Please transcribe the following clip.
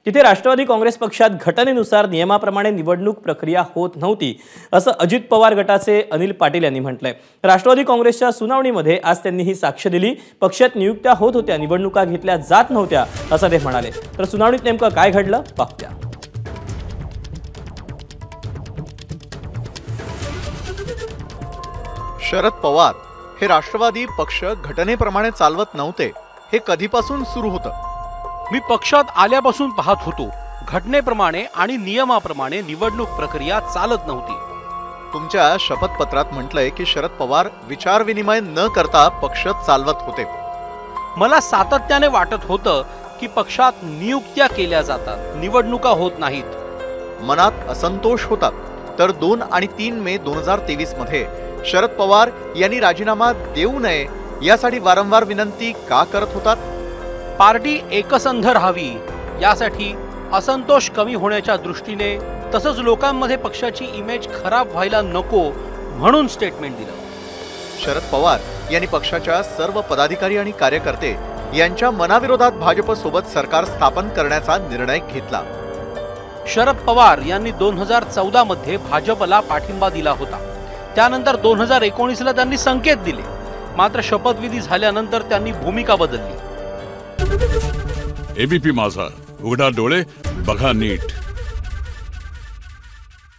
तिथे राष्ट्रवादी काँग्रेस पक्षात घटनेनुसार नियमाप्रमाणे निवडणूक प्रक्रिया होत नव्हती असं अजित पवार गटाचे अनिल पाटील यांनी म्हटलंय। राष्ट्रवादी काँग्रेसच्या सुनावणीमध्ये आज त्यांनी ही साक्ष दिली। पक्षात नियुक्त्या होत होत्या, निवडणुका घेतल्या जात नव्हत्या असं ते म्हणाले। तर सुनावणीत नेमकं काय घडलं पाहूया। शरद पवार हे राष्ट्रवादी पक्ष घटनेप्रमाणे चालवत नव्हते हे कधीपासून सुरू होतं। मी पक्षात आल्यापासून पाहत होतो, घटनेप्रमाणे आणि नियमाप्रमाणे निवडणूक प्रक्रिया चालत नव्हती। तुमच्या शपथपत्रात म्हटलंय की शरद पवार विचार विनिमय न करता पक्ष चालवत होते। मला सातत्याने वाटत होतं की पक्षात नियुक्त्या केल्या जातात, निवडणुका होत नाहीत। मनात असंतोष होता। तर 2 आणि 3 मे 2023 मध्ये शरद पवार यांनी राजीनामा देऊ नये यासाठी वारंवार विनंती का करत होतात? पार्टी एकसंध राहावी यासाठी, असंतोष कमी होण्याच्या दृष्टीने, तसंच लोकांमध्ये पक्षाची इमेज खराब व्हायला नको म्हणून स्टेटमेंट दिलं। शरद पवार यांनी पक्षाच्या सर्व पदाधिकारी आणि कार्यकर्ते यांच्या मनाविरोधात भाजप सोबत सरकार स्थापन करण्याचा निर्णय घेतला। शरद पवार यांनी 2014 मध्ये भाजपला पाठिंबा दिला होता। त्यानंतर 2019ला त्यांनी संकेत दिले, मात्र शपथविधी झाल्यानंतर त्यांनी भूमिका बदलली। एबीपी माझा, उघडा डोळे बघा नीट।